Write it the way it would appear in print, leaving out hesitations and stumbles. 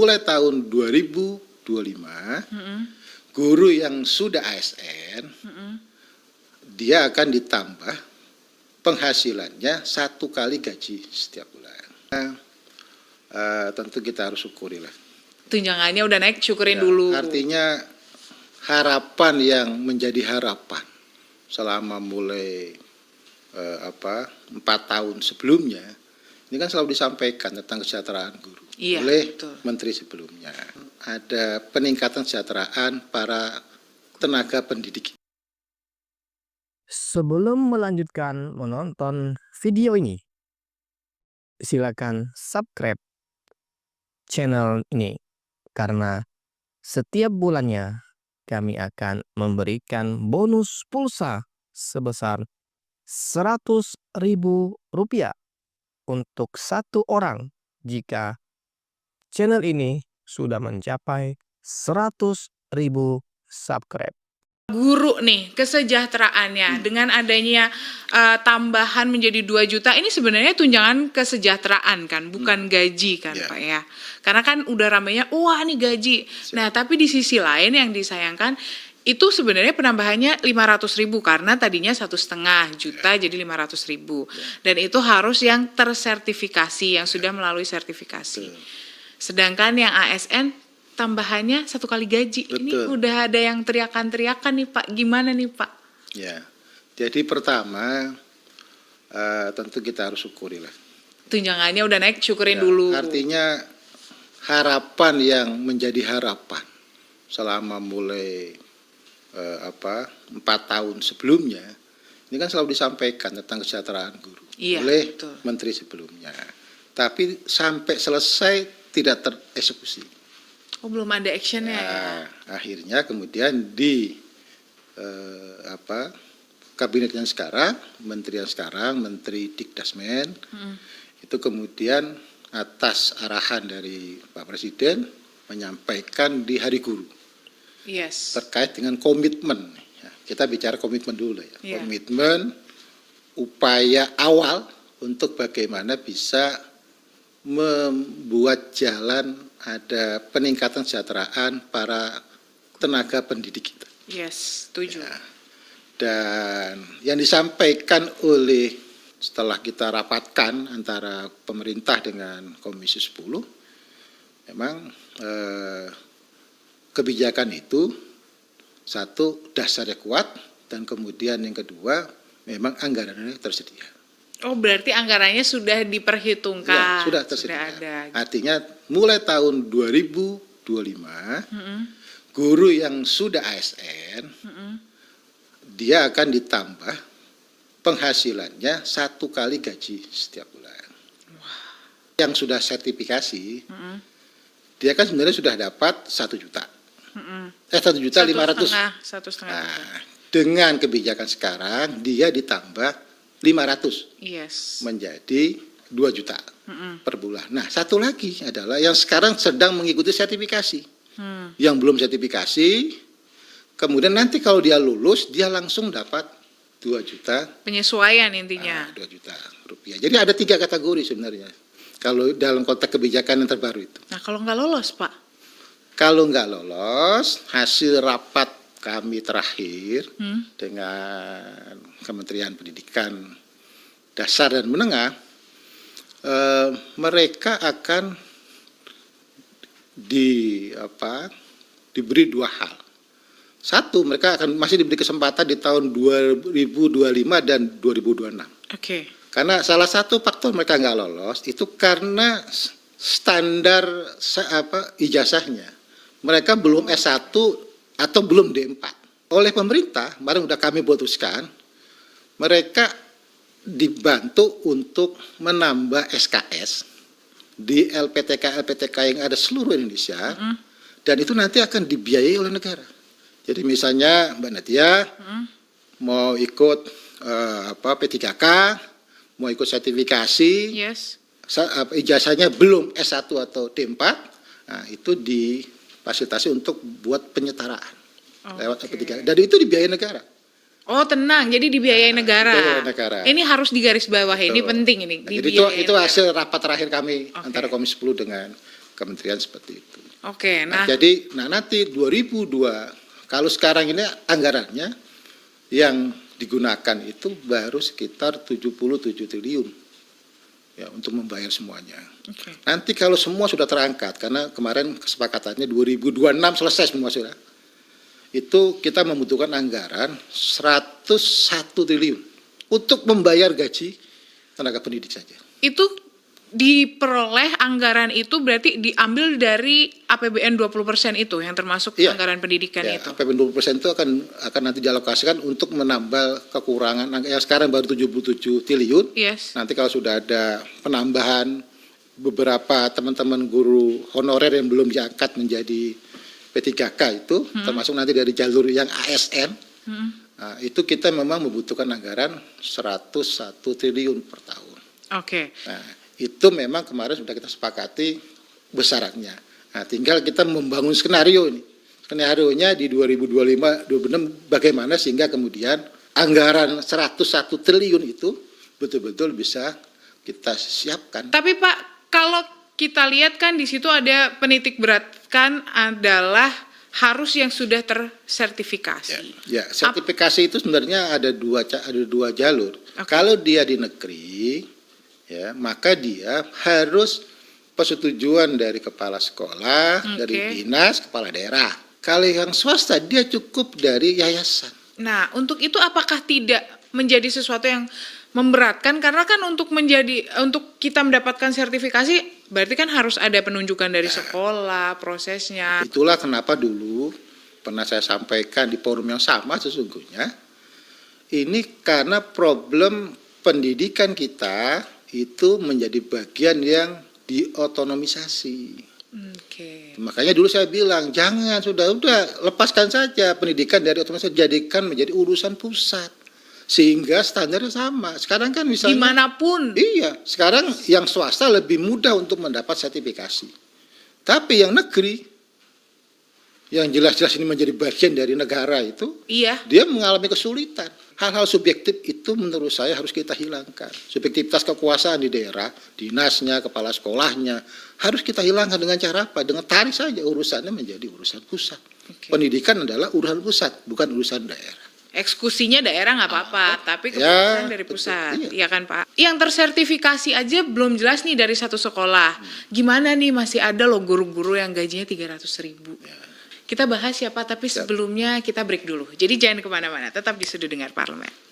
Mulai tahun 2025, guru yang sudah ASN, dia akan ditambah penghasilannya 1 kali gaji setiap bulan. Tentu kita harus syukuri lah. Tunjangannya udah naik, syukurin Ya, dulu. artinya harapan yang menjadi harapan selama mulai 4 tahun sebelumnya, ini kan selalu disampaikan tentang kesejahteraan guru oleh betul. menteri sebelumnya. Ada peningkatan kesejahteraan para tenaga pendidik. Sebelum melanjutkan menonton video ini, silakan subscribe channel ini karena setiap bulannya kami akan memberikan bonus pulsa sebesar Rp100.000 untuk 1 orang jika channel ini sudah mencapai 100.000 subscribe. Guru nih, kesejahteraannya dengan adanya tambahan menjadi 2 juta, ini sebenarnya tunjangan kesejahteraan kan, bukan gaji kan Pak ya. Karena kan udah ramainya, wah ini gaji. Nah tapi di sisi lain yang disayangkan, itu sebenarnya penambahannya 500.000 karena tadinya 1,5 juta jadi 500.000. Dan itu harus yang tersertifikasi, yang sudah melalui sertifikasi. Sedangkan yang ASN tambahannya 1 kali gaji. Betul. Ini udah ada yang teriakan-teriakan nih Pak. Gimana nih Pak? Ya, jadi pertama tentu kita harus syukuri lah. Tunjangannya udah naik, syukurin Ya, dulu. artinya harapan yang menjadi harapan selama mulai 4 tahun sebelumnya, ini kan selalu disampaikan tentang kesejahteraan guru oleh betul. menteri sebelumnya. Tapi sampai selesai tidak tereksekusi. Oh belum ada actionnya ya? Akhirnya kemudian di kabinet yang sekarang, menteri yang sekarang, Menteri Dikdasmen, itu kemudian atas arahan dari Pak Presiden menyampaikan di Hari Guru terkait dengan komitmen. Ya, kita bicara komitmen dulu ya. Komitmen upaya awal untuk bagaimana bisa membuat jalan ada peningkatan kesejahteraan para tenaga pendidik kita. Setuju. Ya. Dan yang disampaikan oleh setelah kita rapatkan antara pemerintah dengan Komisi 10, memang kebijakan itu satu dasarnya kuat dan kemudian yang kedua memang anggarannya tersedia. Oh berarti anggarannya sudah diperhitungkan. Ya, sudah tersedia. Sudah ada. Artinya mulai tahun 2025 guru yang sudah ASN dia akan ditambah penghasilannya 1 kali gaji setiap bulan. Yang sudah sertifikasi dia kan sebenarnya sudah dapat 1 juta. 1.500.000. 1,5. Nah, dengan kebijakan sekarang dia ditambah 500 menjadi 2 juta per bulan. Nah, satu lagi adalah yang sekarang sedang mengikuti sertifikasi. Yang belum sertifikasi, kemudian nanti kalau dia lulus, dia langsung dapat 2 juta. Penyesuaian intinya. 2 juta rupiah. Jadi ada 3 kategori sebenarnya. Kalau dalam konteks kebijakan yang terbaru itu. Nah, kalau nggak lolos, Pak? Kalau nggak lolos, hasil rapat kami terakhir dengan Kementerian Pendidikan Dasar dan Menengah, mereka akan diberi 2 hal. Satu, mereka akan masih diberi kesempatan di tahun 2025 dan 2026. Karena salah satu faktor mereka nggak lolos itu karena standar ijazahnya. Mereka belum S1 atau belum D4. Oleh pemerintah, kemarin sudah kami putuskan, mereka dibantu untuk menambah SKS di LPTK yang ada seluruh Indonesia, dan itu nanti akan dibiayai oleh negara. Jadi misalnya Mbak Nadia mau ikut P3K, mau ikut sertifikasi, ijazahnya belum S1 atau D4, nah itu difasilitasi untuk buat penyetaraan lewat P3K. Dan itu dibiayai negara. Oh tenang, jadi dibiayai negara. Dibiayai negara. Ini harus digarisbawahi, ini penting ini. Jadi itu hasil rapat terakhir kami antara Komisi 10 dengan kementerian seperti itu. Oke, jadi nanti 2002 kalau sekarang ini anggarannya yang digunakan itu baru sekitar 77 triliun ya untuk membayar semuanya. Nanti kalau semua sudah terangkat, karena kemarin kesepakatannya 2026 selesai semua sudah, itu kita membutuhkan anggaran 101 triliun untuk membayar gaji tenaga pendidik saja. Itu diperoleh anggaran itu berarti diambil dari APBN 20% itu yang termasuk anggaran pendidikan itu. APBN 20% itu akan nanti dialokasikan untuk menambal kekurangan yang sekarang baru 77 triliun. Nanti kalau sudah ada penambahan beberapa teman-teman guru honorer yang belum diangkat menjadi P3K itu, termasuk nanti dari jalur yang ASN, nah, itu kita memang membutuhkan anggaran 101 triliun per tahun. Nah, itu memang kemarin sudah kita sepakati besarannya. Nah, tinggal kita membangun skenario ini. Skenarionya di 2025, 2026 bagaimana sehingga kemudian anggaran 101 triliun itu betul-betul bisa kita siapkan. Tapi Pak, kalau kita lihat kan di situ ada penitik beratkan adalah harus yang sudah tersertifikasi. Ya, sertifikasi itu sebenarnya ada dua jalur. Kalau dia di negeri, ya, maka dia harus persetujuan dari kepala sekolah, dari dinas, kepala daerah. Kalau yang swasta dia cukup dari yayasan. Nah, untuk itu apakah tidak menjadi sesuatu yang memberatkan? Karena kan untuk kita mendapatkan sertifikasi berarti kan harus ada penunjukan dari sekolah, prosesnya. Itulah kenapa dulu pernah saya sampaikan di forum yang sama sesungguhnya. Ini karena problem pendidikan kita itu menjadi bagian yang diotonomisasi. Makanya dulu saya bilang jangan, sudah lepaskan saja pendidikan dari otonomisasi, jadikan menjadi urusan pusat sehingga standarnya sama. Sekarang kan misalnya dimanapun. Iya, sekarang yang swasta lebih mudah untuk mendapat sertifikasi. Tapi yang negeri yang jelas-jelas ini menjadi bagian dari negara itu, dia mengalami kesulitan. Hal-hal subjektif itu menurut saya harus kita hilangkan. Subjektivitas kekuasaan di daerah, dinasnya, kepala sekolahnya, harus kita hilangkan dengan cara apa? Dengan tarik saja urusannya menjadi urusan pusat. Pendidikan adalah urusan pusat, bukan urusan daerah. Eksekusinya daerah nggak apa-apa, tapi keputusan dari pusat, iya kan Pak? Yang tersertifikasi aja belum jelas nih dari satu sekolah. Gimana nih masih ada loh guru-guru yang gajinya 300.000. Kita bahas ya Pak, tapi sebelumnya kita break dulu. Jadi jangan kemana-mana, tetap di Sudut Dengar Parlemen.